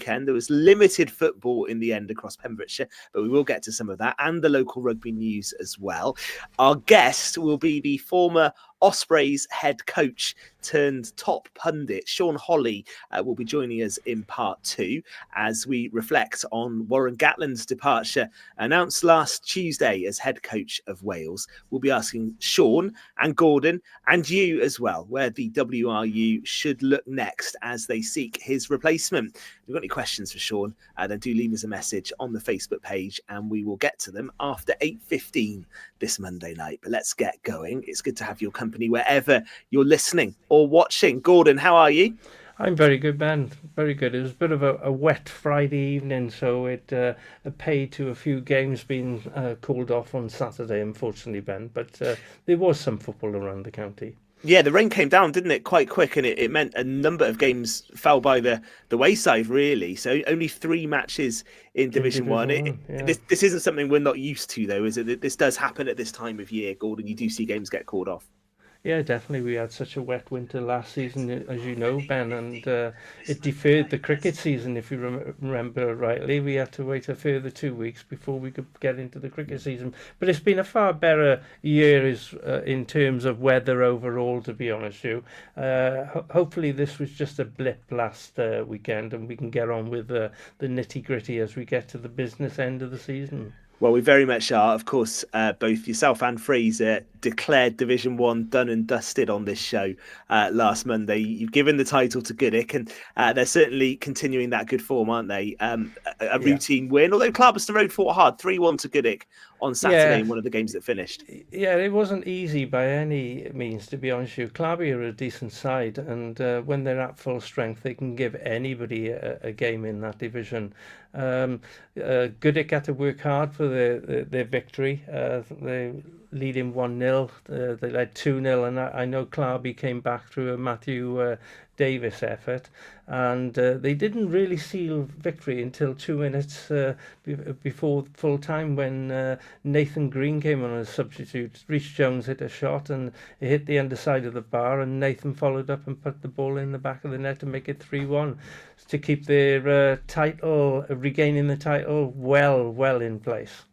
weekend. There was limited football in the end across Pembrokeshire, but we will get to some of that and the local rugby news as well. Our guest will be the former Ospreys head coach turned top pundit, Sean Holley, will be joining us in part 2 as we reflect on Warren Gatland's departure announced last Tuesday as head coach of Wales. We'll be asking Sean and Gordon and you as well where the WRU should look next as they seek his replacement. If you've got any questions for Sean, then do leave us a message on the Facebook page and we will get to them after 8:15 this Monday night. But let's get going. It's good to have your company wherever you're listening or watching. Gordon, how are you? I'm very good, Ben. Very good. It was a bit of a wet Friday evening, so it paid to a few games being called off on Saturday, unfortunately, Ben. But there was some football around the county. Yeah, the rain came down, didn't it, quite quick, and it meant a number of games fell by the wayside, really. So only 3 matches in Division 1. Yeah. This isn't something we're not used to, though, is it? This does happen at this time of year, Gordon. You do see games get called off. Yeah, definitely. We had such a wet winter last season, as you know, Ben, and it deferred the cricket season, if you remember rightly. We had to wait a further 2 weeks before we could get into the cricket season. But it's been a far better year in terms of weather overall, to be honest with you. Hopefully this was just a blip last weekend and we can get on with the nitty-gritty as we get to the business end of the season. Well, we very much are. Of course, both yourself and Fraser declared Division 1 done and dusted on this show last Monday. You've given the title to Goodwick, and they're certainly continuing that good form, aren't they? A routine win, although Clarbeston Road fought hard, 3-1 to Goodwick on Saturday in one of the games that finished. Yeah, it wasn't easy by any means, to be honest with you. Clarby are a decent side, and when they're at full strength, they can give anybody a game in that division. Goodwick had to work hard for their victory. They leading 1-0. They led 2-0, and I know Clarby came back through a Matthew Davis effort, and they didn't really seal victory until 2 minutes before full time when Nathan Green came on as substitute. Rhys Jones hit a shot and it hit the underside of the bar, and Nathan followed up and put the ball in the back of the net to make it 3-1 to keep their title, regaining the title well in place.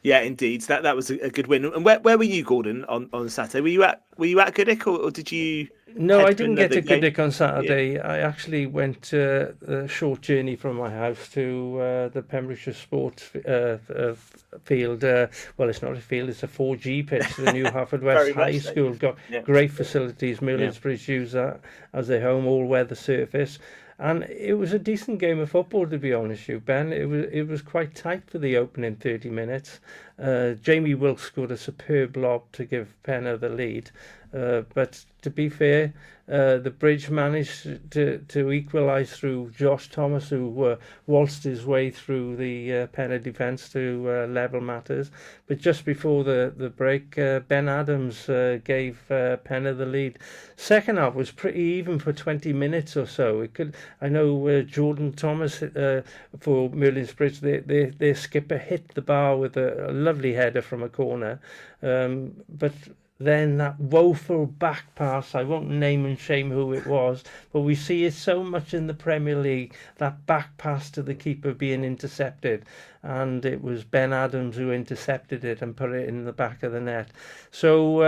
Yeah, indeed. That was a good win. And where were you, Gordon, on Saturday? Were you at Goodwick or did you? No, I didn't get to Goodwick on Saturday. Yeah. I actually went a short journey from my house to the Pembrokeshire Sports field. Well, it's not a field; it's a 4G pitch. The new Haverfordwest High School got great facilities. Merlinsbridge use that as their home, all-weather surface. And it was a decent game of football, to be honest with you, Ben. It was quite tight for the opening 30 minutes. Jamie Wilkes scored a superb lob to give Penna the lead. But to be fair, the Bridge managed to equalise through Josh Thomas, who waltzed his way through the Penna defence to level matters. But just before the break, Ben Adams gave Penna the lead. Second half was pretty even for 20 minutes or so. I know Jordan Thomas for Merlinsbridge, their skipper hit the bar with a lovely header from a corner, but then that woeful back pass, I won't name and shame who it was, but we see it so much in the Premier League, that back pass to the keeper being intercepted, and it was Ben Adams who intercepted it and put it in the back of the net. So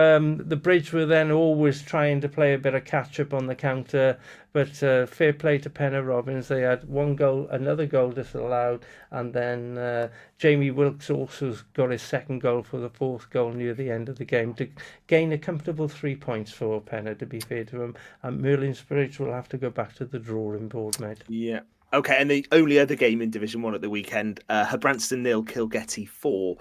the Bridge were then always trying to play a bit of catch-up on the counter, but fair play to Penna Robbins. They had one goal, another goal disallowed, and then Jamie Wilkes also got his second goal for the fourth goal near the end of the game to gain a comfortable 3 points for Penna, to be fair to him. And Merlinsbridge will have to go back to the drawing board, mate. Yeah. Okay, and the only other game in Division 1 at the weekend, Branston 0, Kilgetty 4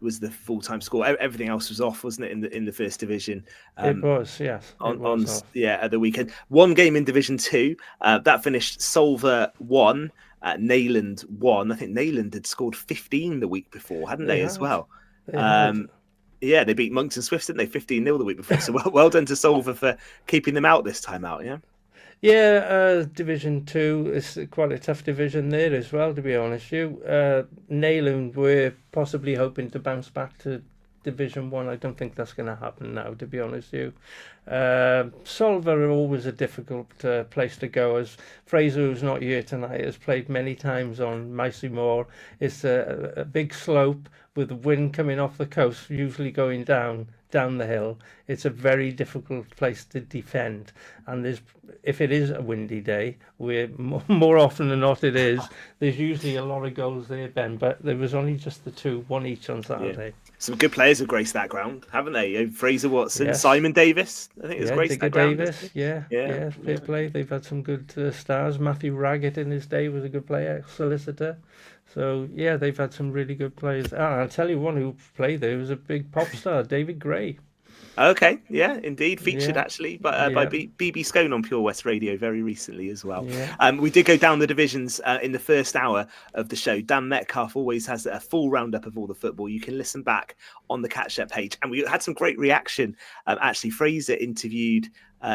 was the full-time score. Everything else was off, wasn't it, in the First Division? It was, yes. At the weekend. One game in Division 2, that finished Solva 1, Nayland 1. I think Nayland had scored 15 the week before, hadn't they as well? Yeah, they beat Monks and Swifts, didn't they? 15-0 the week before. So well done to Solva for keeping them out this time out, yeah? Yeah, Division 2 is quite a tough division there as well, to be honest with you. Nayland were possibly hoping to bounce back to Division 1. I don't think that's going to happen now, to be honest with you. Solva are always a difficult place to go, as Fraser, who's not here tonight, has played many times on Micey Moor. It's a big slope with the wind coming off the coast, usually going down the hill. It's a very difficult place to defend, and if it is a windy day, we're more often than not there's usually a lot of goals there, Ben, but there was only just the two, one each on Saturday. Some good players have graced that ground, haven't they? Fraser Watson, yes. Simon Davis, I think, has graced that ground. Davis, fair play. They've had some good stars. Matthew Raggett in his day was a good player, Solicitor. So, they've had some really good players. I'll tell you one who played there was a big pop star, David Gray. Okay, indeed. Featured actually by BB Scone on Pure West Radio very recently as well. Yeah. We did go down the divisions in the first hour of the show. Dan Metcalf always has a full roundup of all the football. You can listen back on the catch-up page. And we had some great reaction. Actually, Fraser interviewed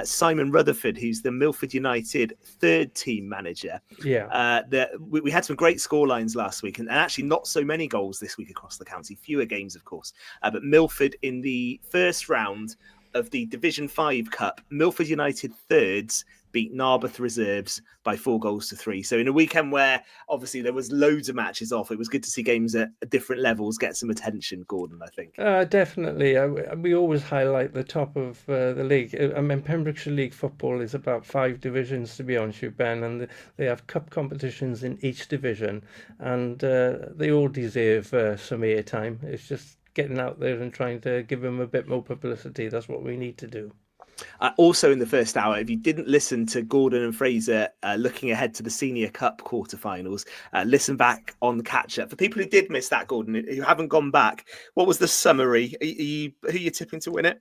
Simon Rutherford, who's the Milford United third team manager. We had some great scorelines last week, and actually not so many goals this week across the county. Fewer games, of course. But Milford in the first round of the Division 5 Cup, Milford United thirds beat Narberth Reserves by 4-3. So in a weekend where obviously there was loads of matches off, it was good to see games at different levels get some attention, Gordon, I think. Definitely. We always highlight the top of the league. I mean, Pembrokeshire League football is about 5 divisions, to be honest with you, Ben, and they have cup competitions in each division, and they all deserve some airtime. It's just getting out there and trying to give them a bit more publicity. That's what we need to do. Also in the first hour, if you didn't listen to Gordon and Fraser looking ahead to the Senior Cup quarterfinals, listen back on the catch-up. For people who did miss that, Gordon, who haven't gone back, what was the summary? Who are you tipping to win it?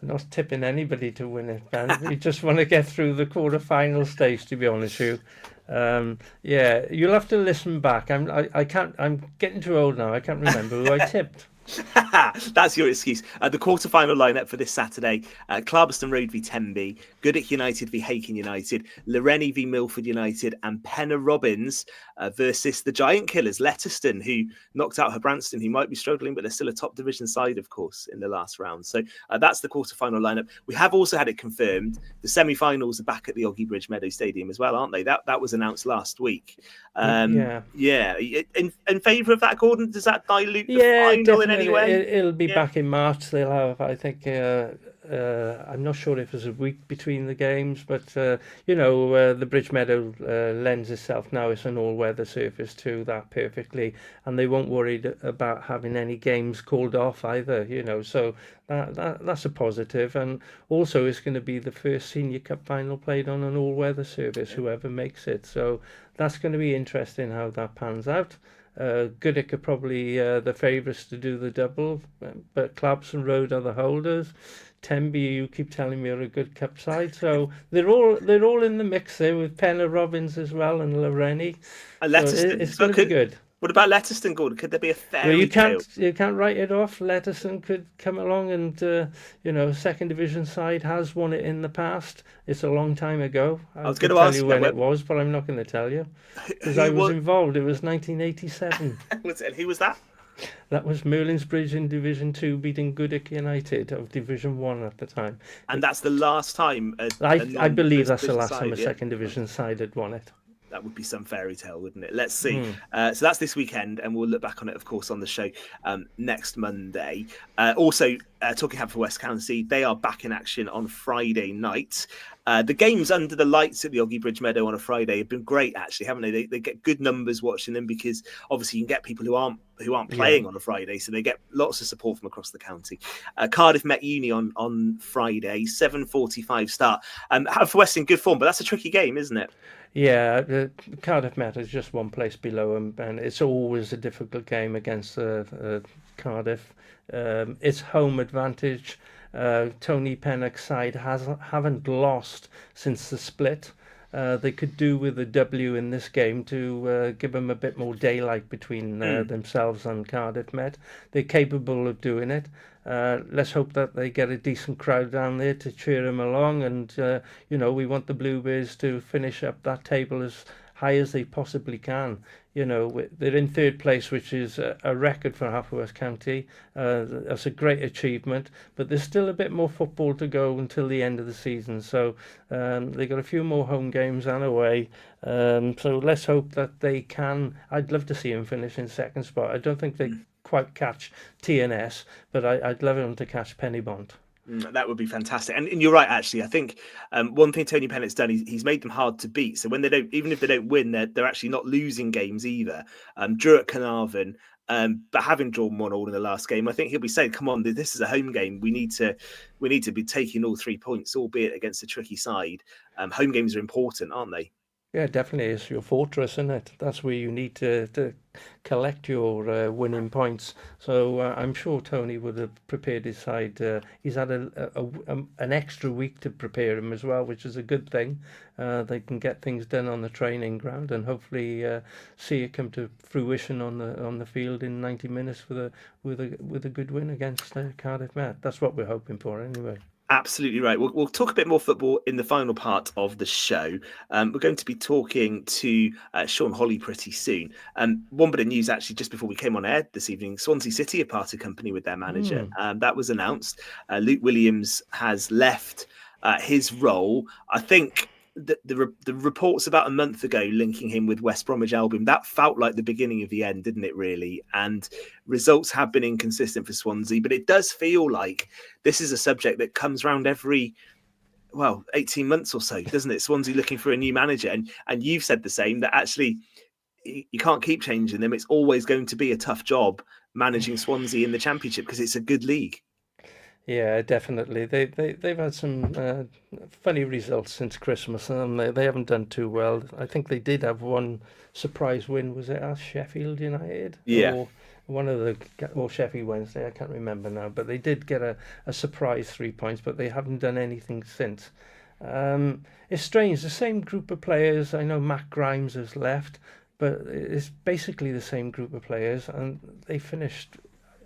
I'm not tipping anybody to win it, Ben. We just want to get through the quarterfinal stage, to be honest with you. You'll have to listen back. I'm getting too old now. I can't remember who I tipped. That's your excuse. The quarterfinal lineup for this Saturday: Clarbeston Road v Tenby, Goodwick United v Hakin United, Loreni v Milford United, and Penna Robbins versus the Giant Killers, Letterston, who knocked out Branston, who might be struggling, but they're still a top division side, of course, in the last round. So that's the quarterfinal lineup. We have also had it confirmed. The semi-finals are back at the Oggy Bridge Meadow Stadium as well, aren't they? That was announced last week. In favour of that, Gordon? Does that dilute the final definitely. in any way? It'll be back in March. They'll have, I think, I'm not sure if there's a week between the games, but the Bridge Meadow lends itself now. It's an all-weather surface to that perfectly, and they won't worry about having any games called off either. So that's a positive, and also it's going to be the first Senior Cup final played on an all-weather surface, whoever makes it. So that's going to be interesting how that pans out. Goodwick are probably the favourites to do the double, but Clarbeston Road are the holders. Tenby, you keep telling me, are a good cup side, so they're all in the mix there with Penna Robbins as well and Loreni. It's going to be good. What about Letterston, Gordon? Could there be a fairy tale? You can't write it off. Letterston could come along and, second division side has won it in the past. It's a long time ago. I was going to ask you when it was, but I'm not going to tell you. Because I was involved. It was 1987. Who was that? That was Merlin's Bridge in Division 2 beating Goodwick United of Division 1 at the time. And that's the last time I believe that's the last time a second division side had won it. That would be some fairy tale, wouldn't it? Let's see. So that's this weekend, and we'll look back on it, of course, on the show next Monday. Also, talking about for West County, they are back in action on Friday night. The games under the lights at the Oggy Bridge Meadow on a Friday have been great, actually, haven't they? They get good numbers watching them because obviously you can get people who aren't playing on a Friday, so they get lots of support from across the county. Cardiff Met Uni on Friday, 7:45 start. For West in good form, but that's a tricky game, isn't it? Yeah, Cardiff Met is just one place below them, and it's always a difficult game against Cardiff. It's home advantage. Tony Pennock's side haven't lost since the split. They could do with a W in this game to give them a bit more daylight between themselves and Cardiff Met. They're capable of doing it. Let's hope that they get a decent crowd down there to cheer them along, and we want the Bluebirds to finish up that table as high as they possibly can. You know, they're in third place, which is a record for Haverfordwest County. That's a great achievement, but there's still a bit more football to go until the end of the season. So they've got a few more home games and away. So let's hope that they can. I'd love to see them finish in second spot. I don't think they quite catch TNS, but I'd love them to catch Pennybont. That would be fantastic. And you're right, actually. I think one thing Tony Pennett's done, he's made them hard to beat. So when they don't, even if they don't win, they're actually not losing games either. Drew at Carnarvon, but having drawn 1-1 in the last game, I think he'll be saying, "Come on, this is a home game. We need to be taking all 3 points, albeit against a tricky side." Home games are important, aren't they? Yeah, definitely. It's your fortress, isn't it? That's where you need to collect your winning points. So I'm sure Tony would have prepared his side. He's had an extra week to prepare him as well, which is a good thing. They can get things done on the training ground and hopefully see it come to fruition on the field in 90 minutes with a good win against Cardiff Met. That's what we're hoping for, anyway. Absolutely right. We'll talk a bit more football in the final part of the show. We're going to be talking to Sean Holly pretty soon. One bit of news, actually, just before we came on air this evening, Swansea City have parted company with their manager. That was announced. Luke Williams has left his role. I think the reports about a month ago linking him with West Bromwich Albion, that felt like the beginning of the end, didn't it, really? And results have been inconsistent for Swansea, but it does feel like this is a subject that comes around every 18 months or so, doesn't it? Swansea looking for a new manager, and you've said the same, that actually you can't keep changing them. It's always going to be a tough job managing Swansea in the Championship because it's a good league. Yeah, definitely. They've had some funny results since Christmas, and they haven't done too well. I think they did have one surprise win. Was it at Sheffield United? Yeah. Or Sheffield Wednesday, I can't remember now. But they did get a surprise 3 points, but they haven't done anything since. It's strange. The same group of players. I know Matt Grimes has left, but it's basically the same group of players, and they finished,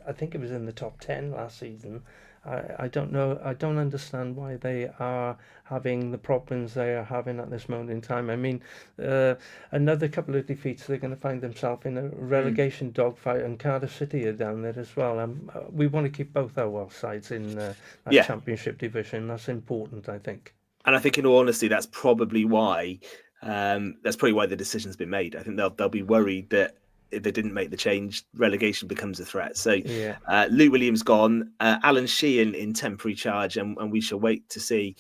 I think it was in the top 10 last season. I don't know. I don't understand why they are having the problems they are having at this moment in time. I mean, another couple of defeats, they're going to find themselves in a relegation dogfight, and Cardiff City are down there as well. We want to keep both our sides in that Championship division. That's important, I think. And I think, in all honesty, that's probably why the decision's been made. I think they'll be worried that if they didn't make the change, relegation becomes a threat. So Luke Williams gone, Alan Sheehan in temporary charge, and we shall wait to see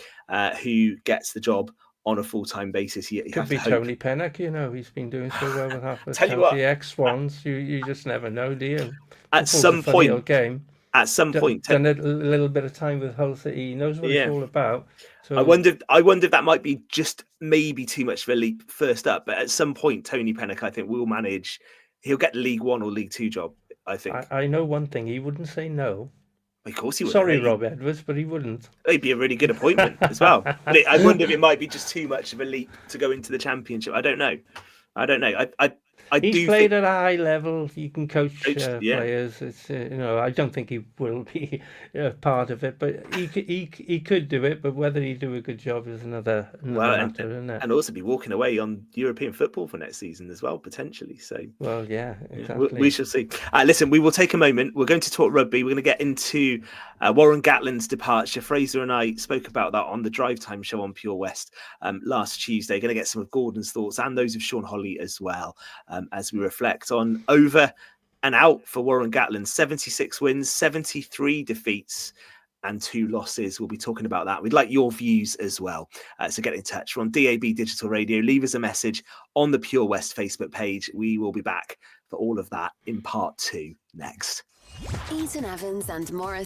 who gets the job on a full-time basis. Could be Tony Pennock, he's been doing so well with Haverfordwest County ex-Swans. You just never know, do you? At some point, done a little bit of time with Hull City. He knows what it's all about. So I wonder if that might be just maybe too much of a leap first up. But at some point, Tony Pennock, I think, will manage. He'll get the League One or League Two job, I think. I know one thing. He wouldn't say no. Of course he would. Sorry, Rob Edwards, but he wouldn't. It'd be a really good appointment as well. But I wonder if it might be just too much of a leap to go into the Championship. I don't know. He's played at a high level. He can coach players. It's I don't think he will be part of it, but he could do it. But whether he do a good job is another matter, isn't it? And also be walking away on European football for next season as well, potentially. So exactly. We shall see. Listen, we will take a moment. We're going to talk rugby. We're going to get into Warren Gatland's departure. Fraser and I spoke about that on the Drive Time show on Pure West last Tuesday. Going to get some of Gordon's thoughts and those of Sean Holly as well. As we reflect on over and out for Warren Gatland. 76 wins, 73 defeats and 2 losses. We'll be talking about that. We'd like your views as well. So get in touch. We're on DAB Digital Radio. Leave us a message on the Pure West Facebook page. We will be back for all of that in part 2 next. Eaton-Evans and Morris.